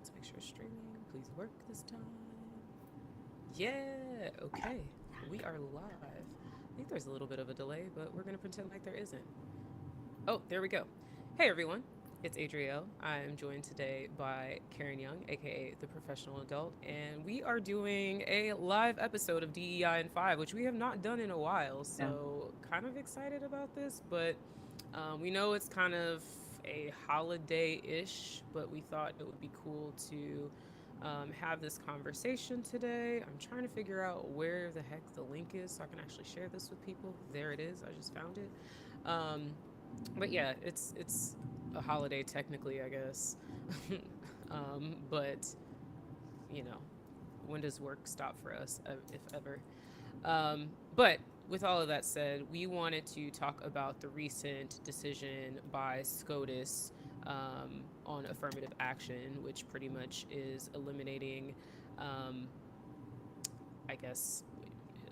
Let's make sure streaming, please work this time. Yeah, okay. We are live. I think there's a little bit of a delay, but we're going to pretend like there isn't. Oh, there we go. Hey, everyone. It's Adrielle. I'm joined today by Caren Young, aka the professional adult, and we are doing a live episode of DEI in 5, which we have not done in a while. Yeah. So, kind of excited about this, but we know it's kind of a holiday ish, but we thought it would be cool to have this conversation today. I'm trying to figure out where the heck the link is so I can actually share this with people. There it is. I just found it. Um, but yeah, it's a holiday technically, I guess. But you know, when does work stop for us, if ever? But with all of that said, we wanted to talk about the recent decision by SCOTUS on affirmative action, which pretty much is eliminating, um, I guess,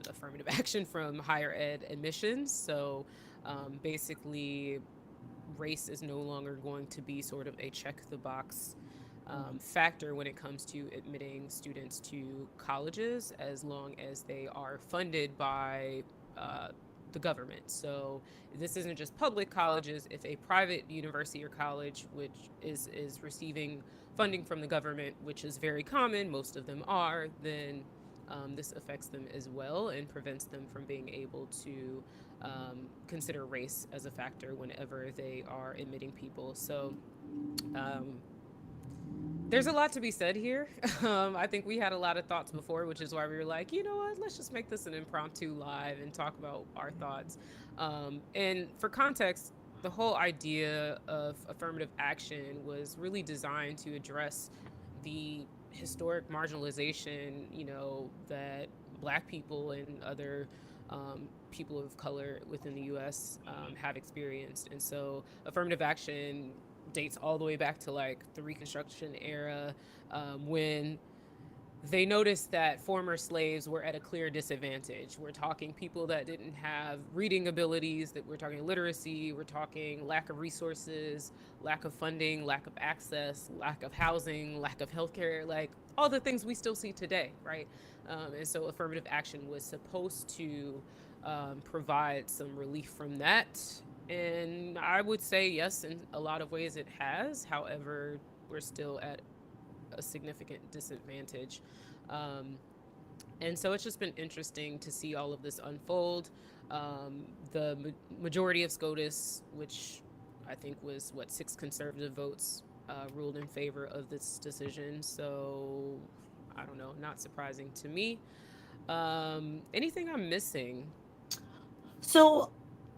affirmative action from higher ed admissions. So basically, race is no longer going to be sort of a check the box factor when it comes to admitting students to colleges as long as they are funded by uh, the government. So this isn't just public colleges. If a private university or college, which is receiving funding from the government, which is very common, most of them are, then this affects them as well and prevents them from being able to consider race as a factor whenever they are admitting people. So um, there's a lot to be said here. I think we had a lot of thoughts before, which is why we were like, you know what, let's just make this an impromptu live and talk about our thoughts. And for context, the whole idea of affirmative action was really designed to address the historic marginalization, that Black people and other people of color within the U.S. Have experienced. And so affirmative action dates all the way back to like the Reconstruction era, when they noticed that former slaves were at a clear disadvantage. We're talking people that didn't have reading abilities, that we're talking literacy, we're talking lack of resources, lack of funding, lack of access, lack of housing, lack of healthcare, like all the things we still see today, right? And so affirmative action was supposed to provide some relief from that. And I would say yes, in a lot of ways it has. However, we're still at a significant disadvantage. Um, and so it's just been interesting to see all of this unfold. The majority of SCOTUS, which I think was what, 6 conservative votes, ruled in favor of this decision. So I don't know, not surprising to me. Anything I'm missing? So,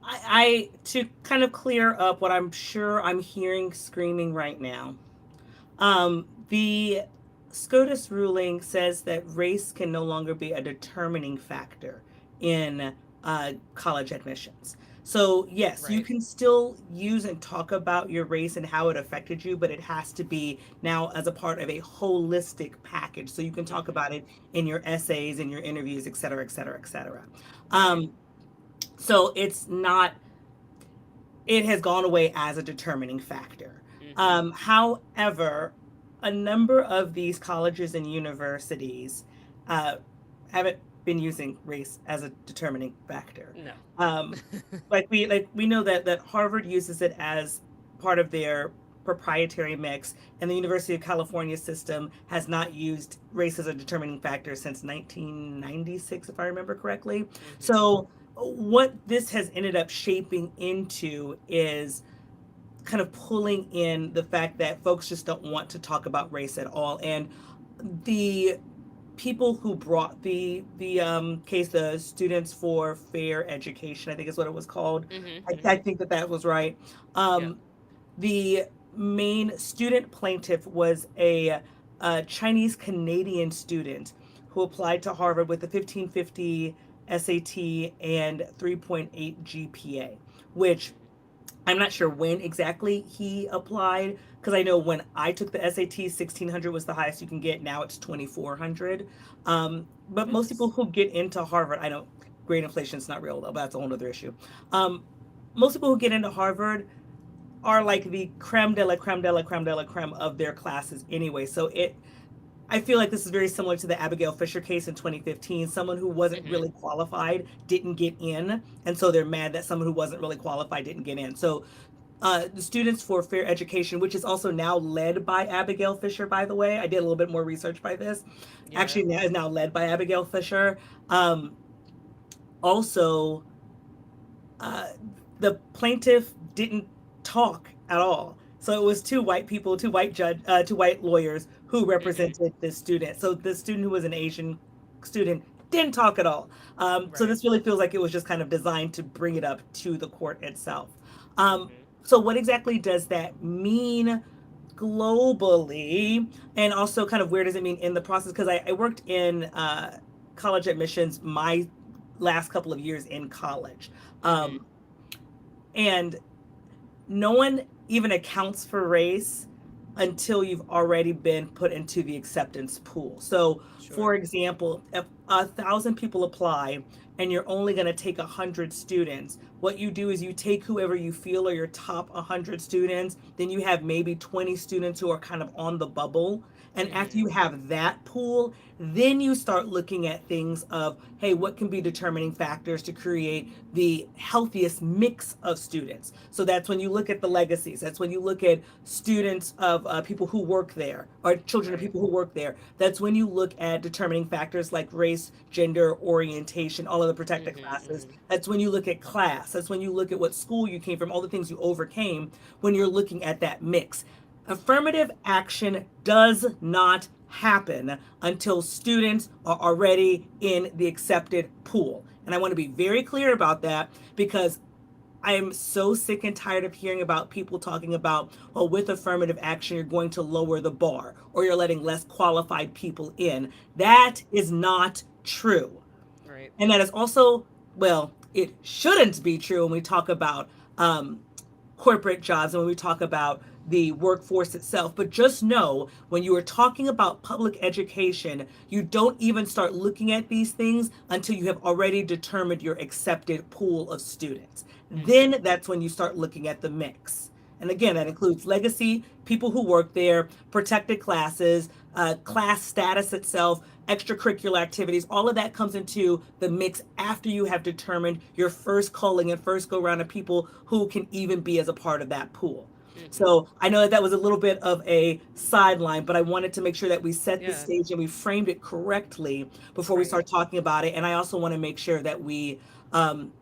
I to kind of clear up what I'm sure I'm hearing screaming right now. The SCOTUS ruling says that race can no longer be a determining factor in college admissions. So, yes, you Right. can still use and talk about your race and how it affected you, but it has to be now as a part of a holistic package. So you can talk Mm-hmm. about it in your essays, in your interviews, et cetera, et cetera, et cetera. Right. Um, so it's not, it has gone away as a determining factor. Mm-hmm. However, a number of these colleges and universities uh, haven't been using race as a determining factor. No. Um, like we know that Harvard uses it as part of their proprietary mix, and the University of California system has not used race as a determining factor since 1996, if I remember correctly. Mm-hmm. So what this has ended up shaping into is kind of pulling in the fact that folks just don't want to talk about race at all. And the people who brought the case, the Students for Fair Education, I think is what it was called. Mm-hmm. I Mm-hmm. think that that was right. Yep. Um, the main student plaintiff was a Chinese Canadian student who applied to Harvard with a 1550 SAT and 3.8 GPA, which I'm not sure when exactly he applied because I know when I took the SAT, 1600 was the highest you can get. Now it's 2400. But most people Goodness. who get into Harvard, I know grade inflation is not real though, but that's a whole other issue. Um, Most people who get into Harvard are like the creme de la creme de la creme de la creme of their classes anyway. So I feel like this is very similar to the Abigail Fisher case in 2015. Someone who wasn't Mm-hmm. really qualified didn't get in, and so they're mad that someone who wasn't really qualified didn't get in. So, the Students for Fair Education, which is also now led by Abigail Fisher, by the way, I did a little bit more research by this. Yeah. Actually, now is now led by Abigail Fisher. Um, also, uh, the plaintiff didn't talk at all. So it was two white people, two white lawyers who Mm-hmm. represented this student. So the student who was an Asian student didn't talk at all. So Right. this really feels like it was just kind of designed to bring it up to the court itself. Um, Mm-hmm. so what exactly does that mean globally, and also kind of where does it mean in the process? Because I worked in college admissions my last couple of years in college. Mm-hmm. Um, and no one even accounts for race until you've already been put into the acceptance pool. So, Sure. for example, if 1,000 people apply and you're only going to take 100 students, what you do is you take whoever you feel are your top 100 students, then you have maybe 20 students who are kind of on the bubble. And after Mm-hmm. you have that pool, then you start looking at things of, hey, what can be determining factors to create the healthiest mix of students? So that's when you look at the legacies. That's when you look at students of people who work there or children of Right. people who work there. That's when you look at determining factors like race, gender, orientation, all of the protected Mm-hmm. classes. Mm-hmm. That's when you look at class. That's when you look at what school you came from, all the things you overcame when you're looking at that mix. Affirmative action does not happen until students are already in the accepted pool. And I want to be very clear about that because I am so sick and tired of hearing about people talking about, oh, with affirmative action, you're going to lower the bar or you're letting less qualified people in. That is not true. Right. And that is also, well, it shouldn't be true when we talk about corporate jobs and when we talk about the workforce itself. But just know when you are talking about public education, you don't even start looking at these things until you have already determined your accepted pool of students. Mm-hmm. Then that's when you start looking at the mix. And again, that Yeah. includes legacy, people who work there, protected classes, class status itself, extracurricular activities. All of that comes into the mix after you have determined your first culling and first go round of people who can even be as a part of that pool. Mm-hmm. So I know that that was a little bit of a sideline, but I wanted to make sure that we set the Yeah. stage and we framed it correctly before we Right. start talking about it. And I also want to make sure that we um,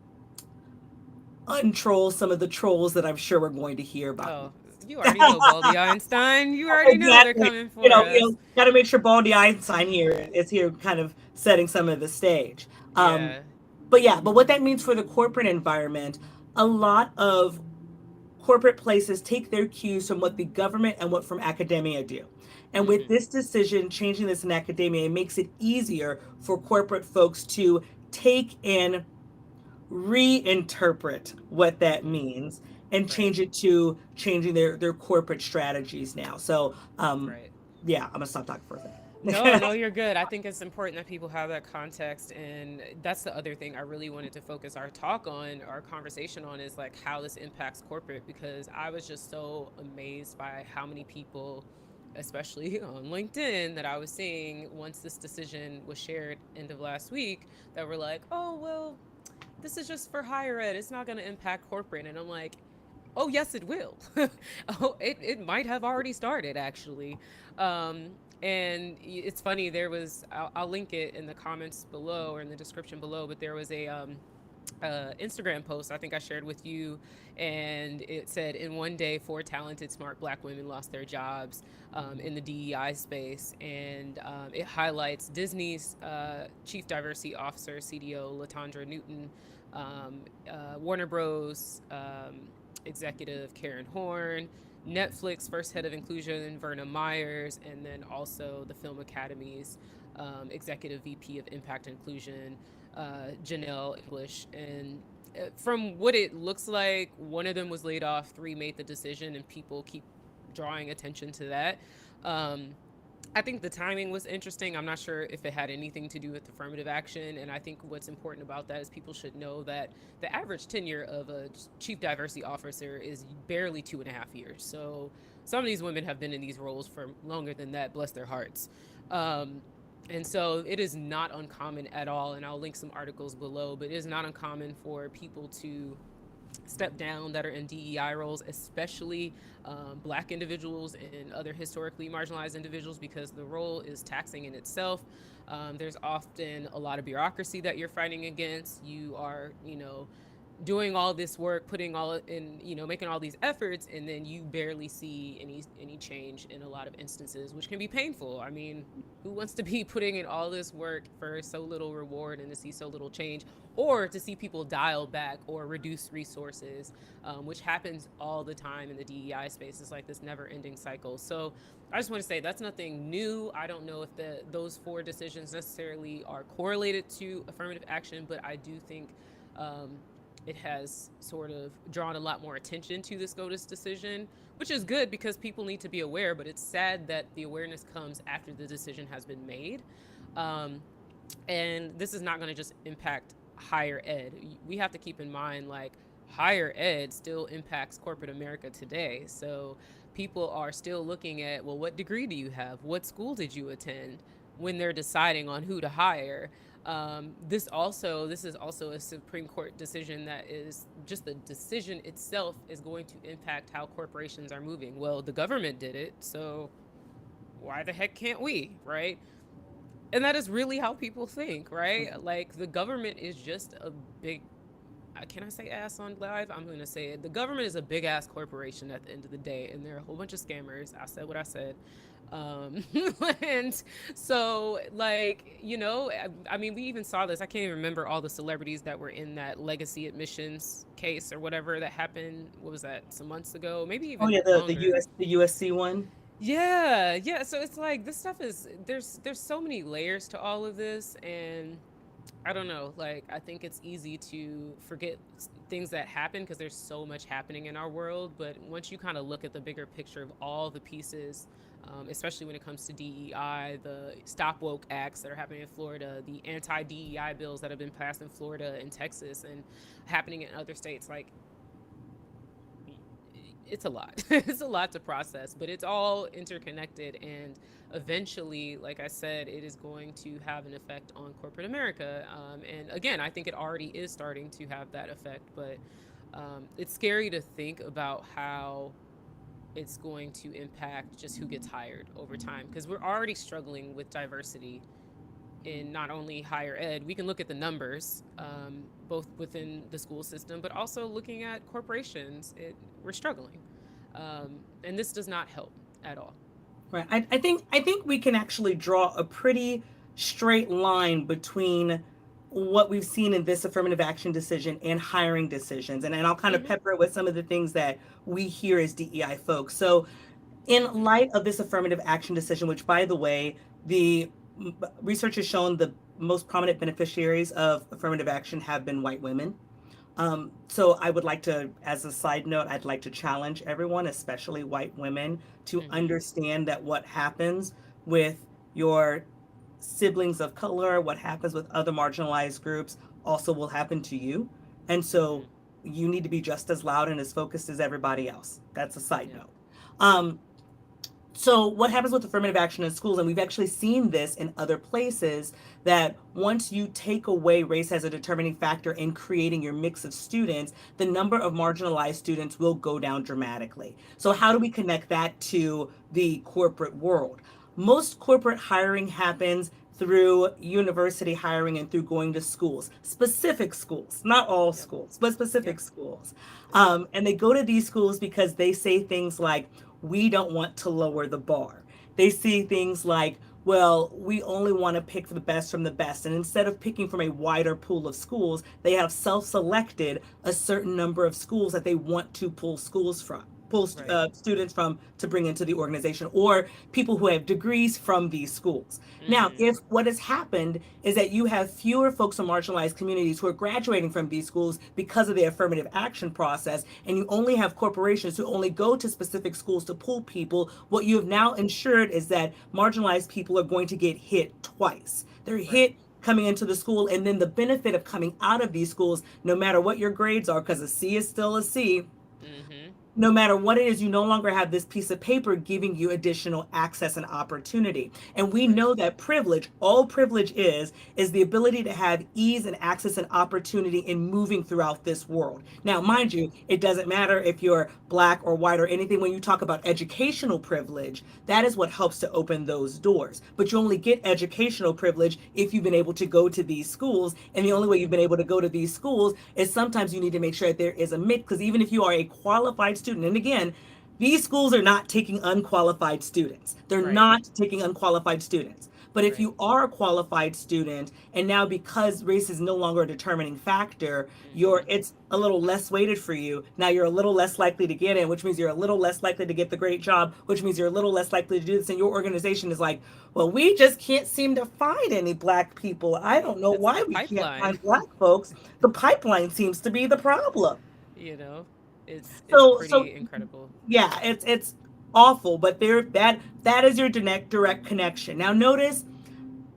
untroll some of the trolls that I'm sure we're going to hear about. Oh, you already know Baldy Einstein. You already know they're Exactly. coming for us. Got to make sure Baldy Einstein here is here, kind of setting some of the stage. Um, Yeah. but yeah, but what that means for the corporate environment, a lot of corporate places take their cues from what the government and what from academia do. And with Mm-hmm. this decision, changing this in academia, it makes it easier for corporate folks to take and reinterpret what that Mm-hmm. means and Right. change it to changing their corporate strategies now. So Right. yeah, I'm gonna stop talking for a No, second. no, you're good. I think it's important that people have that context. And that's the other thing I really wanted to focus our talk on, our conversation on, is like how this impacts corporate, because I was just so amazed by how many people, especially on LinkedIn, that I was seeing once this decision was shared end of last week, that were like, oh, well, this is just for higher ed. It's not going to impact corporate. And I'm like, oh, yes, it will. Oh, it might have already started, actually. And it's funny, there was, I'll link it in the comments below or in the description below, but there was a Instagram post I think I shared with you, and it said, in one day, four talented, smart Black women lost their jobs in the DEI space, and it highlights Disney's Chief Diversity Officer (CDO) Latondra Newton, Warner Bros. Executive Karen Horn, Netflix first head of inclusion Verna Myers, and then also the Film Academy's executive VP of Impact and Inclusion, Janelle English. And from what it looks like, one of them was laid off, three made the decision, and people keep drawing attention to that. Um, I think the timing was interesting. I'm not sure if it had anything to do with affirmative action. And I think what's important about that is people should know that the average tenure of a chief diversity officer is barely 2.5 years. So some of these women have been in these roles for longer than that, bless their hearts. Um, and so it is not uncommon at all. And I'll link some articles below, but it is not uncommon for people to step down that are in DEI roles, especially Black individuals and other historically marginalized individuals, because the role is taxing in itself. There's often a lot of bureaucracy that you're fighting against. You are, doing all this work, putting all in, making all these efforts, and then you barely see any change in a lot of instances, which can be painful. I mean, who wants to be putting in all this work for so little reward and to see so little change, or to see people dial back or reduce resources, which happens all the time in the DEI space. It's like this never-ending cycle. So I just want to say that's nothing new. I don't know if those four decisions necessarily are correlated to affirmative action, but I do think um, it has sort of drawn a lot more attention to the SCOTUS decision, which is good because people need to be aware, but it's sad that the awareness comes after the decision has been made. Um, and this is not going to just impact higher ed. We have to keep in mind, like, higher ed still impacts corporate America today. So people are still looking at, well, what degree do you have? What school did you attend, when they're deciding on who to hire? This is also a Supreme Court decision that is just the decision itself is going to impact how corporations are moving. Well, the government did it, so why the heck can't we, right? And that is really how people think, right? Like, the government is just a big, can I say ass on live? I'm going to say it. The government is a big ass corporation at the end of the day, and they're a whole bunch of scammers. I said what I said. Um, and so, like, I mean, we even saw this. I can't even remember all the celebrities that were in that legacy admissions case or whatever that happened. What was that? Some months ago, maybe Oh even yeah, longer. the USC one. Yeah, yeah. So it's like this stuff is there's so many layers to all of this, and I don't know. Like, I think it's easy to forget things that happen because there's so much happening in our world. But once you kind of look at the bigger picture of all the pieces, especially when it comes to DEI, the Stop Woke acts that are happening in Florida, the anti DEI bills that have been passed in Florida and Texas and happening in other states, like, it's a lot. It's a lot to process, but it's all interconnected. And eventually, like I said, it is going to have an effect on corporate America. And again, I think it already is starting to have that effect, but it's scary to think about how it's going to impact just who gets hired over time, because we're already struggling with diversity in not only higher ed. We can look at the numbers, both within the school system, but also looking at corporations. We're struggling, and this does not help at all. Right. I think we can actually draw a pretty straight line between what we've seen in this affirmative action decision and hiring decisions. And I'll kind of Mm-hmm. pepper it with some of the things that we hear as DEI folks. So in light of this affirmative action decision, which by the way, the research has shown the most prominent beneficiaries of affirmative action have been white women. So I would like to, as a side note, I'd like to challenge everyone, especially white women, to Mm-hmm. understand that what happens with your siblings of color, what happens with other marginalized groups, also will happen to you. And Mm-hmm. so you need to be just as loud and as focused as everybody else. That's a side Yeah. note. Um, so what happens with affirmative action in schools, and we've actually seen this in other places, that once you take away race as a determining factor in creating your mix of students, the number of marginalized students will go down dramatically. So how do Mm-hmm. we connect that to the corporate world? Most corporate hiring happens through university hiring and through going to schools, specific schools, not all Yep. schools, but Yep. specific schools. Yep. And they go to these schools because they say things like, we don't want to lower the bar. They see things like, well, we only want to pick the best from the best. And instead of picking from a wider pool of schools, they have self selected a certain number of schools that they want to pull schools from. pull Right. students from to bring into the organization, or people who have degrees from these schools. Now, Mm-hmm. if what has happened is that you have fewer folks from marginalized communities who are graduating from these schools because of the affirmative action process, and you only have corporations who only go to specific schools to pull people, what you have now ensured is that marginalized people are going to get hit twice. They're Right. hit coming into the school, and then the benefit of coming out of these schools, no matter what your grades are, because a C is still a C, Mm-hmm. no matter what it is, you no longer have this piece of paper giving you additional access and opportunity. And we Right. know that privilege, all privilege is the ability to have ease and access and opportunity in moving throughout this world. Now, Right. mind you, it doesn't matter if you're black or white or anything. When you talk about educational privilege, that is what helps to open those doors. But you only get educational privilege if you've been able to go to these schools. And the only way Mm-hmm. you've been able to go to these schools is sometimes you need to make sure that there is a mix. Because even if you are a qualified student, and again, these schools are not taking unqualified students. They're Right. not taking unqualified students. But if Right. you are a qualified student, and now because race is no longer a determining factor, Mm-hmm. it's a little less weighted for you. Now you're a little less likely to get in, which means you're a little less likely to get the great job, which means you're a little less likely to do this. And your organization is like, well, we just can't seem to find any black people. I Right. don't know It's why the we can't pipeline. find black folks. The pipeline seems to be the problem. You know, it's So pretty incredible. yeah, it's awful, but there that is your direct connection. Now notice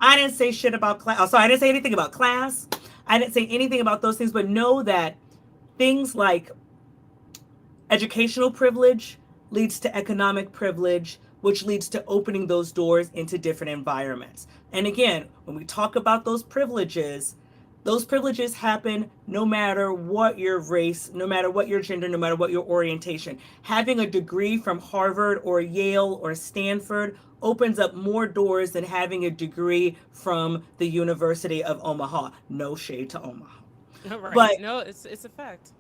I didn't say shit about class. Oh, sorry, I didn't say anything about class. I didn't say anything about those things, but know that things like educational privilege leads to economic privilege, which leads to opening those doors into different environments. And again, when we talk about those privileges happen no matter what your race, no matter what your gender, no matter what your orientation. Having a degree from Harvard or Yale or Stanford opens up more doors than having a degree from the University of Omaha. No shade to Omaha. Right. But No, it's a fact.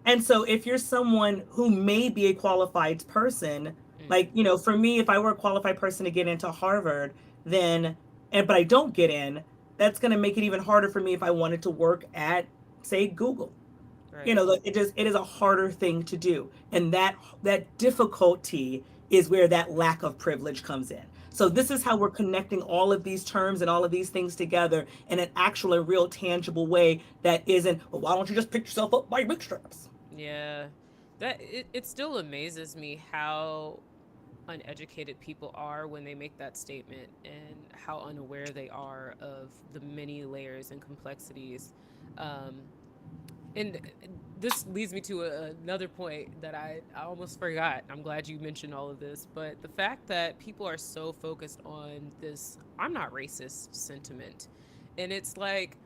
And so if you're someone who may be a qualified person, like, Mm-hmm. for me, if I were a qualified person to get into Harvard, then, but I don't get in, that's going to make it even harder for me if I wanted to work at, say, Google. Right. It is a harder thing to do. And that difficulty is where that lack of privilege comes in. So this is how we're connecting all of these terms and all of these things together in an actual and real tangible way that isn't, well, why don't you just pick yourself up by your bootstraps? Yeah. It still amazes me how uneducated people are when they make that statement and how unaware they are of the many layers and complexities. Um, and this leads me to another point that I almost forgot. I'm glad you mentioned all of this, but the fact that people are so focused on this "I'm not racist" sentiment, and it's like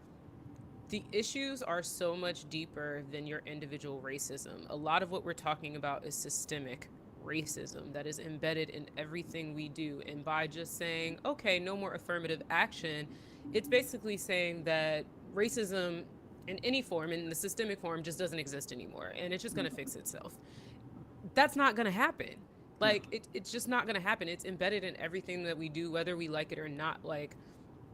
the issues are so much deeper than your individual racism. A lot of what we're talking about is systemic racism that is embedded in everything we do. And by just saying, okay, no more affirmative action, it's basically saying that racism in any form, in the systemic form, just doesn't exist anymore. And it's just going to fix itself. That's not going to happen. No. Like, it's just not going to happen. It's embedded in everything that we do, whether we like it or not. Like,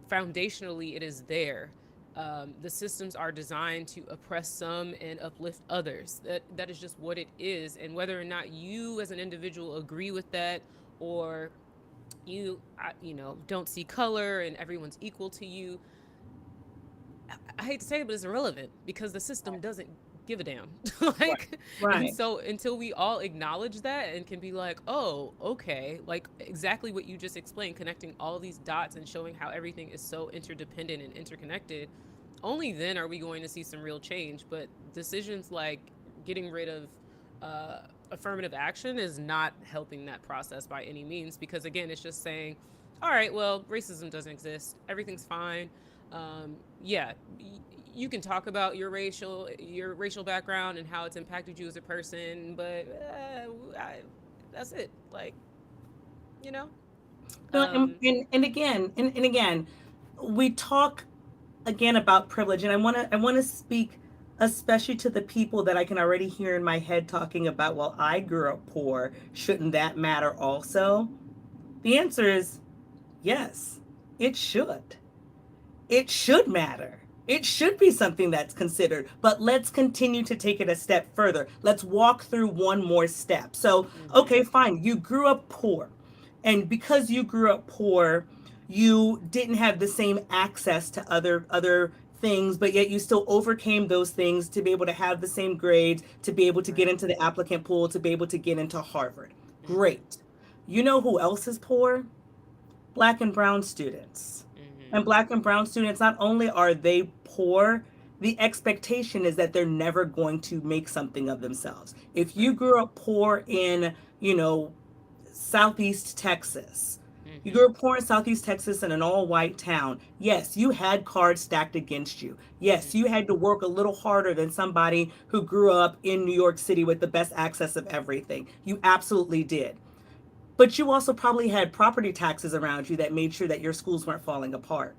foundationally, it is there. The systems are designed to oppress some and uplift others. That is just what it is. And whether or not you as an individual agree with that, or don't see color and everyone's equal to you, I hate to say it, but it's irrelevant because the system doesn't give a damn. Right. Like, and Right. so until we all acknowledge that and can be like, oh, okay, like exactly what you just explained, connecting all these dots and showing how everything is so interdependent and interconnected, only then are we going to see some real change. But decisions like getting rid of affirmative action is not helping that process by any means, because again, it's just saying, all right, well, racism doesn't exist, everything's fine. Yeah, you can talk about your racial background and how it's impacted you as a person, but that's it. Like, you know. No, Um, and again, we talk again about privilege, and I want to speak especially to the people that I can already hear in my head talking about, well, I grew up poor, shouldn't that matter also? The answer is yes, it should. It should matter. It should be something that's considered, but let's continue to take it a step further. Let's walk through one more step. So, Mm-hmm. okay, fine. You grew up poor. And because you grew up poor, you didn't have the same access to other things, but yet you still overcame those things to be able to have the same grades, to be able to get Right. into the applicant pool, to be able to get into Harvard. Mm-hmm. Great. You know who else is poor? Black and brown students. Mm-hmm. And black and brown students, not only are they poor, the expectation is that they're never going to make something of themselves. If you Right. grew up poor in, you know, Southeast Texas, you Mm-hmm. grew up poor in Southeast Texas in an all white town. Yes, you had cards stacked against you. Yes, you Mm-hmm. had to work a little harder than somebody who grew up in New York City with the best access of everything. You absolutely did. But you also probably had property taxes around you that made sure that your schools weren't falling apart.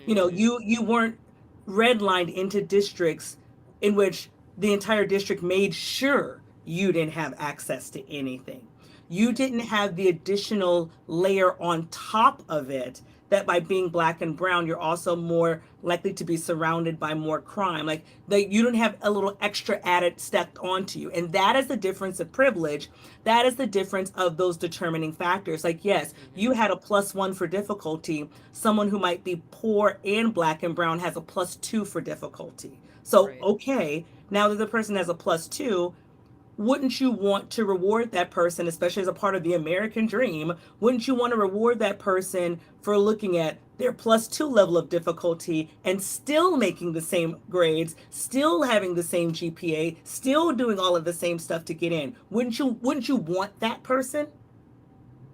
You know, Mm-hmm. you weren't redlined into districts in which the entire district made sure you didn't have access to anything. You Right. didn't have the additional layer on top of it that by being black and brown, you're also more likely to be surrounded by more crime. Like that you don't have a little extra added stacked onto you. And that is the difference of privilege. That is the difference of those determining factors. Like, yes, you Mm-hmm. had a +1 for difficulty. Someone who might be poor and black and brown has a +2 for difficulty. So, Right. okay, now that the person has a +2, wouldn't you want to reward that person, especially as a part of the American dream? Wouldn't you want to reward that person for looking at their +2 level of difficulty and still making the same grades, still having the same GPA, still doing all of the same stuff to get in? Wouldn't you want that person?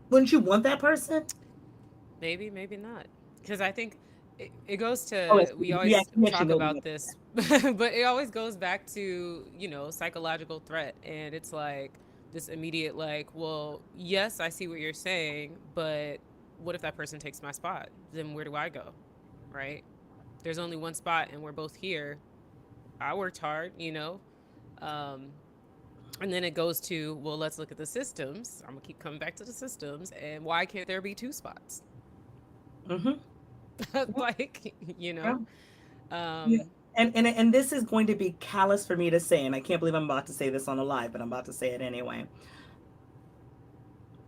Wouldn't you want that person? Maybe, maybe not. Because I think it goes Oh, to, we yeah, always you mentioned talk Illegal. about this, but it always goes back to, psychological threat. And it's like this immediate, like, well, yes, I see what you're saying, but what if that person takes my spot? Then where do I go? Right? There's only one spot and we're both here. I worked hard. Um, and then it goes to, well, let's look at the systems. I'm going to keep coming back to the systems. And why can't there be two spots? Mm-hmm. Like, Yeah. Yeah. um, And this is going to be callous for me to say, and I can't believe I'm about to say this on a live, but I'm about to say it anyway.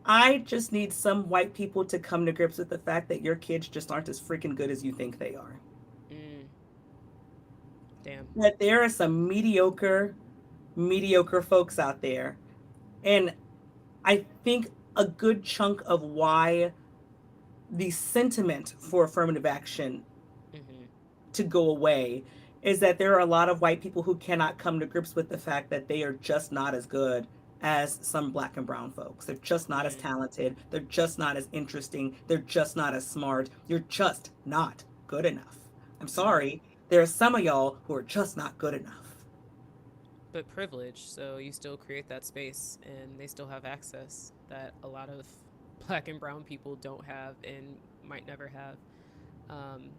I just need some white people to come to grips with the fact that your kids just aren't as freaking good as you think they are. mm, damn. That there are some mediocre folks out there. And I think a good chunk of why the sentiment for affirmative action Mm-hmm. to go away is that there are a lot of white people who cannot come to grips with the fact that they are just not as good as some black and brown folks. They're just not as Mm, talented. They're just not as interesting. They're just not as smart. You're just not good enough. I'm mm. sorry. There are some of y'all who are just not good enough. But privilege, so you still create that space and they still have access that a lot of black and brown people don't have and might never have. Um,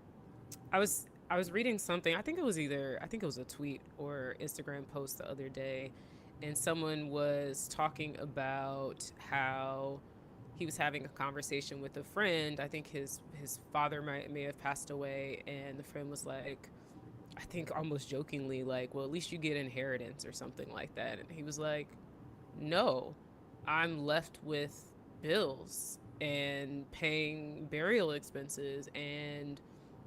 I was reading something. I think it was a tweet or Instagram post the other day, and someone was talking about how he was having a conversation with a friend. I think his father may have passed away, and the friend was like, I think almost jokingly, like, well, at least you get inheritance or something like that. And he was like, no, I'm left with bills and paying burial expenses, and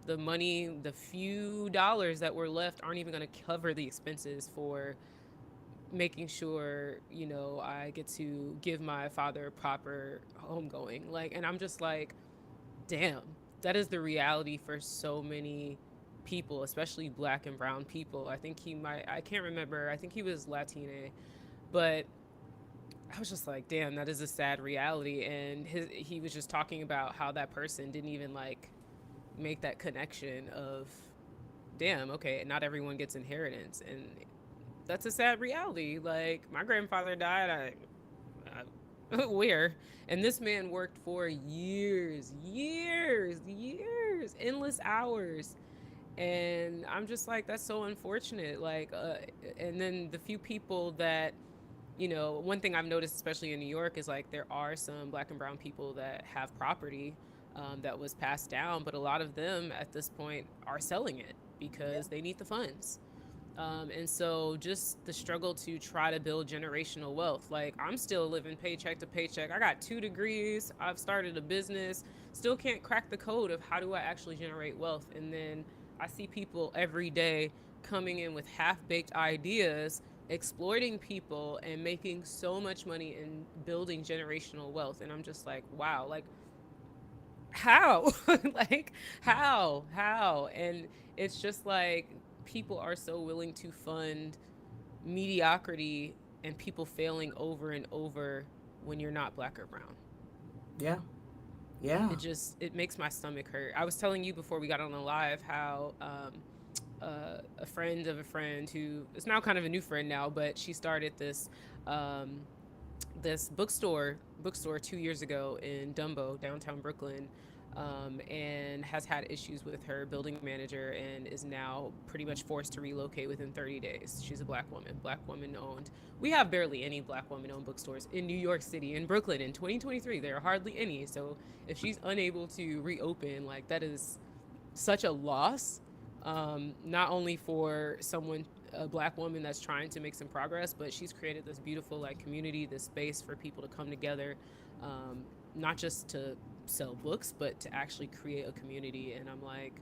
the money, the few dollars that were left aren't even going to cover the expenses for making sure, I get to give my father proper homegoing. Like, and I'm just like, damn, that is the reality for so many people, especially black and brown people. I can't remember, I think he was Latine, but I was just like, damn, that is a sad reality. And he was just talking about how that person didn't even like make that connection of, damn, okay, not everyone gets inheritance. And that's a sad reality. Like, my grandfather died, where? And this man worked for years, years, years, endless hours. And I'm just like, that's so unfortunate. Like, and then the few people that, one thing I've noticed, especially in New York, is like there are some black and brown people that have property that was passed down, but a lot of them at this point are selling it. because they need the funds. And so just the struggle to try to build generational wealth. Like, I'm still living paycheck to paycheck. I got 2 degrees. I've started a business. Still can't crack the code of how do I actually generate wealth. And then I see people every day coming in with half baked ideas, exploiting people, and making so much money in building generational wealth. And I'm just like, wow, like, how? Like, how? And it's just like people are so willing to fund mediocrity and people failing over and over when you're not black or brown. Yeah. Yeah. It makes my stomach hurt. I was telling you before we got on the live how a friend of a friend who is now kind of a new friend now, but she started um, this bookstore 2 years ago in Dumbo, downtown Brooklyn, and has had issues with her building manager and is now pretty much forced to relocate within 30 days. She's a black woman owned. We have barely any black woman owned bookstores in New York City. In Brooklyn in 2023, there are hardly any. So if she's unable to reopen, like, that is such a loss, not only for someone, a black woman that's trying to make some progress, but she's created this beautiful, like, community, this space for people to come together, not just to sell books, but to actually create a community. And I'm like,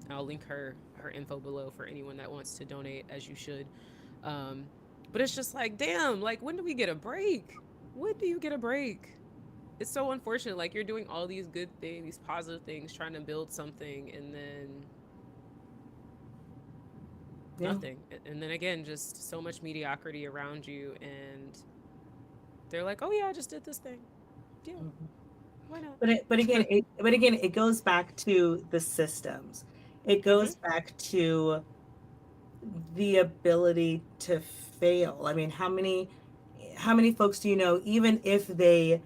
I'll link her info below for anyone that wants to donate, as you should. Um, but it's just like, damn, like, when do we get a break? When do you get a break? It's so unfortunate. Like, you're doing all these good things, these positive things, trying to build something, and then Yeah. nothing. And then again, just so much mediocrity around you, and they're like, "Oh yeah, I just did this thing. Yeah, Mhm. why not?" But again, it goes back to the systems. It Mm-hmm. goes back to the ability to fail. I mean, how many folks do you know, even if they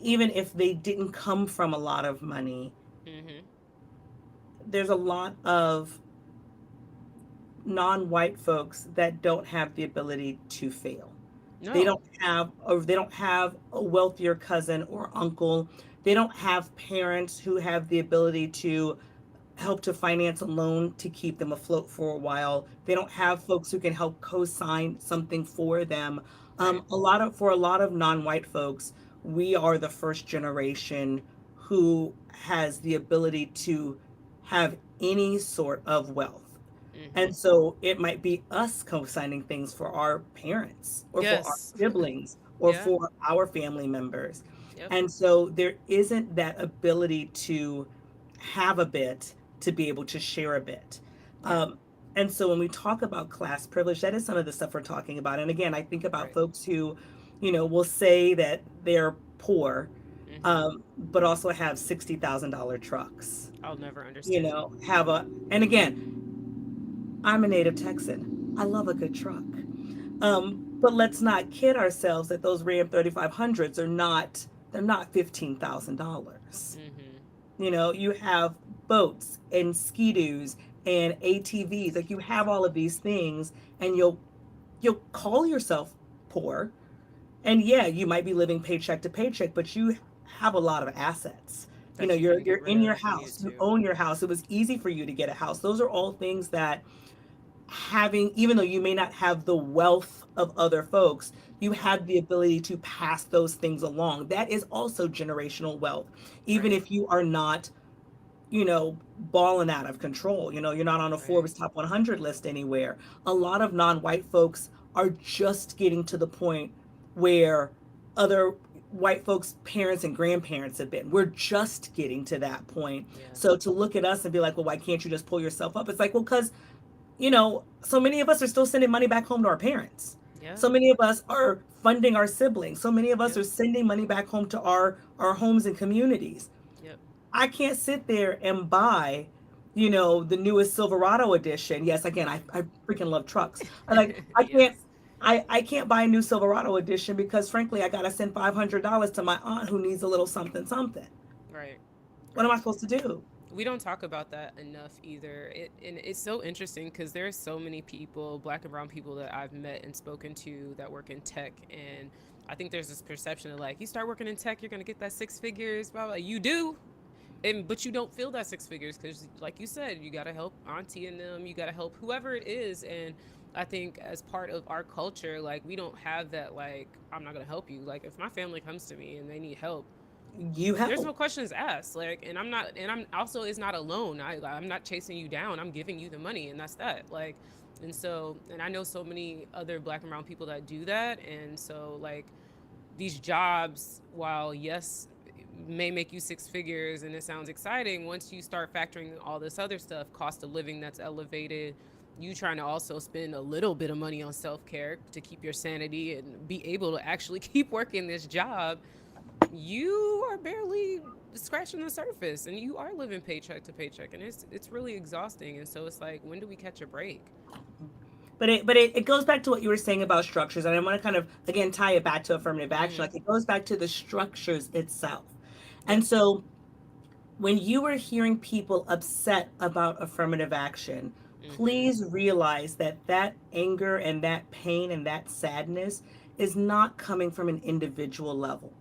didn't come from a lot of money, Mm-hmm. there's a lot of non-white folks that don't have the ability to fail. No. They don't have a wealthier cousin or uncle. They don't have parents who have the ability to help to finance a loan to keep them afloat for a while. They don't Yep. have folks who can help co-sign something for them. Right. A lot of non-white folks, we are the first generation who has the ability to have any sort of wealth. Mm-hmm. And so it might be us co-signing things for our parents or for our Yes. siblings or Yeah. for our family members. Yep. And so there isn't that ability to have a bit to be able to share a bit. Yeah. Um, and so when we talk about class privilege, that is some of the stuff we're talking about. And again, I think about Right. folks who, will say that they're poor, Mm-hmm. but also have $60,000 trucks. I'll never understand. And again, I'm a native Texan. I love a good truck. But let's not kid ourselves that those Ram 3500s they're not $15,000. Mm-hmm. You have boats and ski-doos and ATVs. Like, you have all of these things, and you'll call yourself poor. And yeah, you might be living paycheck to paycheck, but you have a lot of assets. That you You're can you're get rid in your of if you need house. You to. own your house. It was easy for you to get a house. Those are all things that, having even though you may not have the wealth of other folks, you Right. have the ability to pass those things along. That is also generational wealth. Even Right. if you are not, balling out of control. You're not on a Right. Forbes top 100 list anywhere. A lot of non-white folks are just getting to the point where other white folks' parents and grandparents have been. We're just getting to that point. Yeah. So to look at us and be like, well, why can't you just pull yourself up? It's like, well, because so many of us are still sending money back home to our parents. Yeah. So many of us are funding our siblings. So many of us Yep. are sending money back home to our homes and communities. Yep. I can't sit there and buy, the newest Silverado edition. Yes, again, I freaking love trucks. Like, I can't Yes. I can't buy a new Silverado edition because frankly I gotta send $500 to my aunt who needs a little something something. Right. What am Right. I supposed to do? We don't talk about that enough either. And it's so interesting because there's so many people, black and brown people, that I've met and spoken to that work in tech, and I think there's this perception of, like, you start working in tech, you're gonna get that six figures, blah blah. You do, and but you don't feel that six figures because, like you said, you got to help auntie and them, you got to help whoever it is. And I think as part of our culture, like, we don't have that, like, I'm not gonna help you. Like, if my family comes to me and they need help, You there's no help. questions asked. Like, and I'm not, and I'm also, is not alone. I'm not chasing you down, I'm giving you the money, and that's that. Like, and so, and I know so many other black and brown people that do that. And so, like, these jobs, while yes, may make you six figures and it sounds exciting, once you start factoring all this other stuff, cost of living that's elevated, you trying to also spend a little bit of money on self-care to keep your sanity and be able to actually keep working this job, you are barely scratching the surface and you are living paycheck to paycheck, and it's really exhausting. And so it's like, when do we catch a break? But it goes back to what you were saying about structures, and I want to kind of again tie it back to affirmative action. Mm-hmm. Like it goes back to the structures itself. And Yep. so when you are hearing people upset about affirmative action, Mm-hmm. please realize that that anger and that pain and that sadness is not coming from an individual level.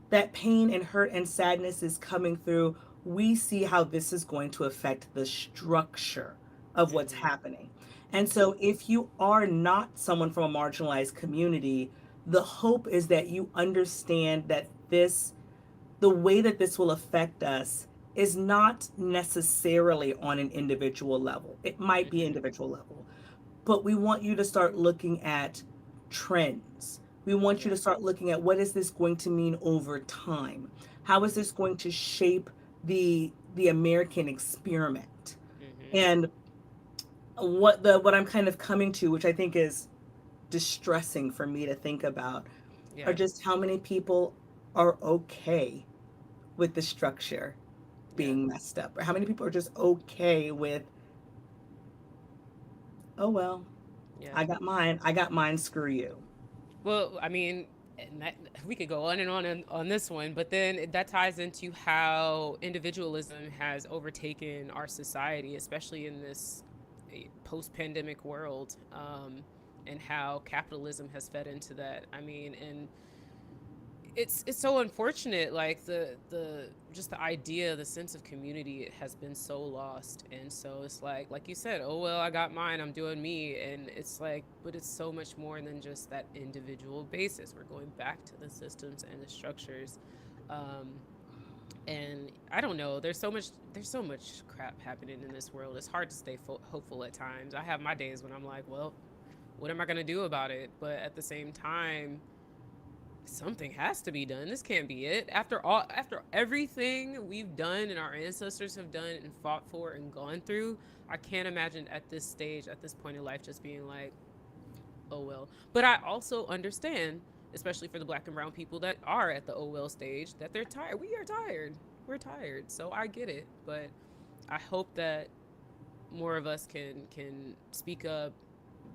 That pain and hurt and sadness is coming through. We see how this is going to affect the structure of what's Mm-hmm. happening. And so, if you are not someone from a marginalized community, the hope is that you understand that the way that this will affect us is not necessarily on an individual level. It might be Mm-hmm. individual level, but we want you to start looking at trends. We want you Yeah. to start looking at what is this going to mean over time? How is this going to shape the American experiment? Mm-hmm. And what I'm kind of coming to, which I think is distressing for me to think about, are Yeah. just how many people are okay with the structure Yeah. being messed up, or how many people are just okay with, oh well, Yeah. I got mine, screw you. Well, I mean, and that, we could go on and on this one, but then that ties into how individualism has overtaken our society, especially in this post-pandemic world, and how capitalism has fed into that. I mean, and it's so unfortunate. Like, the just the idea, the sense of community has been so lost. And so it's like you said, oh well, I got mine, I'm doing me. And it's like, but it's so much more than just that individual basis. We're going back to the systems and the structures. um and I don't know, there's so much crap happening in this world. It's hard to stay hopeful at times. I have my days when I'm like, well, what am I going to do about it? But at the same time, something has to be done. This can't be it. After everything we've done and our ancestors have done and fought for and gone through, I can't imagine at this stage, at this point in life, just being like, oh well. But I also understand, especially for the black and brown people that are at the oh well stage, that they're tired. We are tired. We're tired. So I get it. But I hope that more of us can speak up.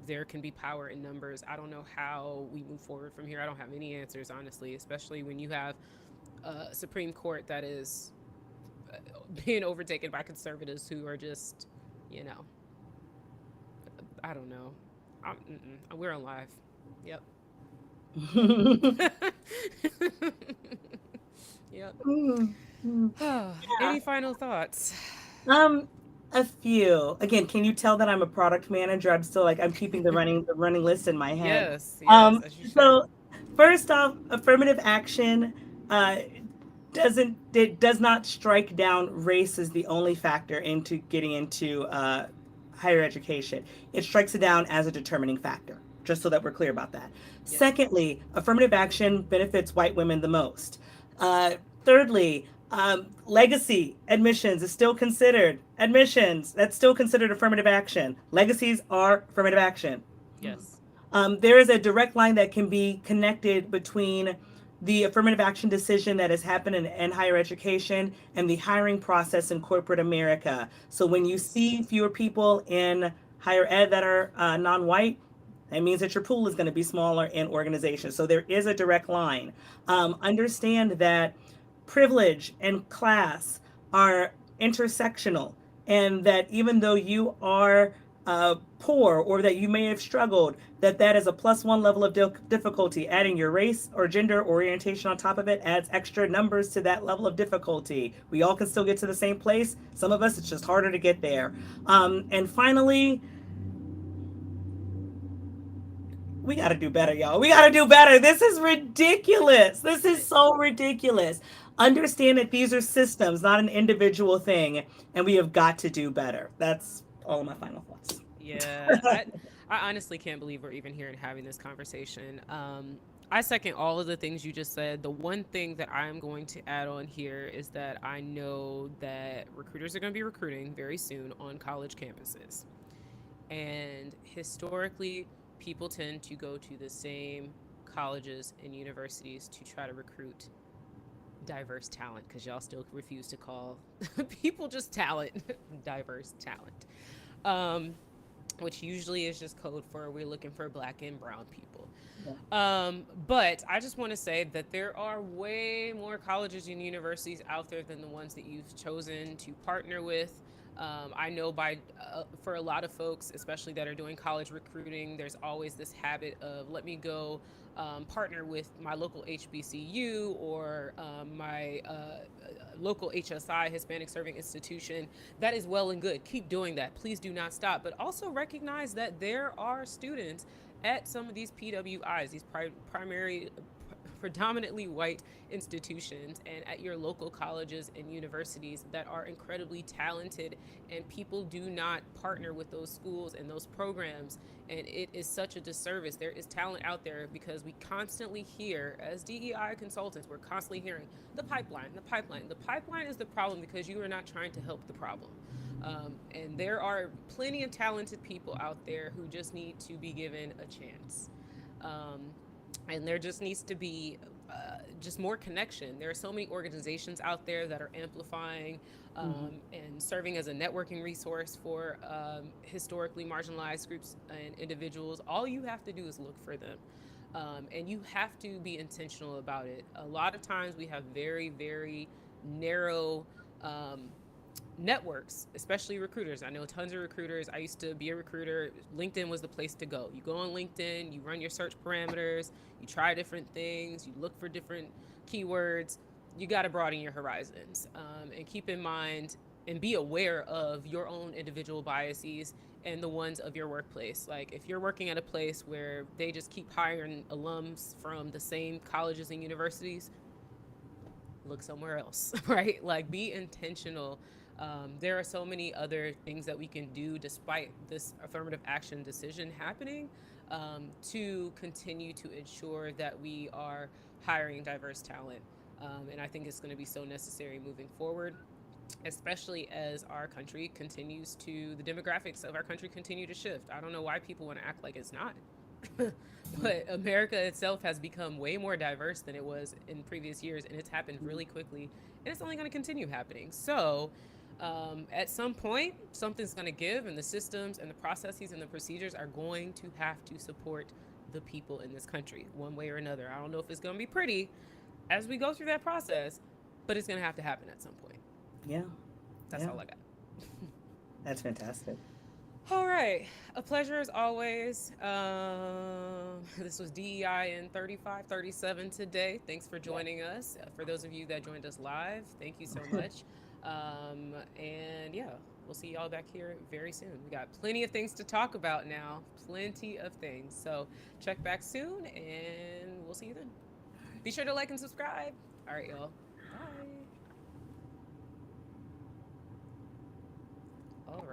There can be power in numbers. I don't know how we move forward from here. I don't have any answers, honestly, especially when you have a Supreme Court that is being overtaken by conservatives who are just, you know, I don't know. We're on live. Yep. Yep. Mm, mm. Yeah. Any final thoughts? Um, a few. Again, can you tell that I'm a product manager? I'm still like I'm keeping the running list in my head. Yes, yes, Um, as you should. so first off, affirmative action uh does not strike down race as the only factor into getting into higher education. It strikes it down as a determining factor. Just so that we're clear about that. Yep. Secondly, affirmative action benefits white women the most. Thirdly, legacy admissions is still considered admissions. That's still considered affirmative action. Legacies are affirmative action. Yes. There is a direct line that can be connected between the affirmative action decision that has happened in higher education and the hiring process in corporate America. So when you Mm-hmm. see fewer people in higher ed that are non-white, that means that your pool is going to be smaller in organizations. So there is a direct line. Understand that privilege and class are intersectional, and that even though you are poor or that you may have struggled, that is a +1 level of difficulty. Adding your race or gender orientation on top of it adds extra numbers to that level of difficulty. We all can still get to the same place. Some of us, it's just harder to get there. And finally, we got to do better, y'all. We got to do better. This is ridiculous. This is so ridiculous. Understand that these are systems, not an individual thing, and we have got to do better. That's all of my final thoughts. Yeah, I honestly can't believe we're even here and having this conversation. I second all of the things you just said. The one thing that I'm going to add on here is that I know that recruiters are going to be recruiting very soon on college campuses. And historically, people tend to go to the same colleges and universities to try to recruit diverse talent because y'all still refuse to call people just talent diverse talent. Um, which usually is just code for we're looking for black and brown people. But I just want to say that there are way more colleges and universities out there than the ones that you've chosen to partner with. I know for a lot of folks, especially that are doing college recruiting, there's always this habit of let me go partner with my local HBCU or my local HSI, Hispanic Serving Institution. That is well and good. Keep doing that. Please do not stop. But also recognize that there are students at some of these PWIs, these primary predominantly white institutions and at your local colleges and universities that are incredibly talented, and people do not partner with those schools and those programs, and it is such a disservice. There is talent out there because we constantly hear, as DEI consultants, we're constantly hearing the pipeline is the problem because you are not trying to help the problem. And there are plenty of talented people out there who just need to be given a chance. Um, and there just needs to be just more connection. There are so many organizations out there that are amplifying and serving as a networking resource for historically marginalized groups and individuals. All you have to do is look for them. And you have to be intentional about it. A lot of times we have very, very narrow networks, especially recruiters. I know tons of recruiters. I used to be a recruiter. LinkedIn was the place to go. You go on LinkedIn, you run your search parameters, you try different things, you look for different keywords. You got to broaden your horizons and keep in mind and be aware of your own individual biases and the ones of your workplace. Like if you're working at a place where they just keep hiring alums from the same colleges and universities, look somewhere else, right? Like be intentional. There are so many other things that we can do despite this affirmative action decision happening to continue to ensure that we are hiring diverse talent. And I think it's going to be so necessary moving forward, especially as our country continues to, the demographics of our country continue to shift. I don't know why people want to act like it's not. But America itself has become way more diverse than it was in previous years, and it's happened really quickly, and it's only going to continue happening. So, at some point, something's going to give, and the systems and the processes and the procedures are going to have to support the people in this country one way or another. I don't know if it's going to be pretty as we go through that process, but it's going to have to happen at some point. Yeah. That's Yeah. all I got. That's fantastic. All right. A pleasure as always. This was DEI in 35, 37 today. Thanks for joining us. For those of you that joined us live, thank you so much. And yeah, we'll see y'all back here very soon. We got plenty of things to talk about now. Plenty of things. So check back soon and we'll see you then. Be sure to like and subscribe. All right, y'all. Bye. All right.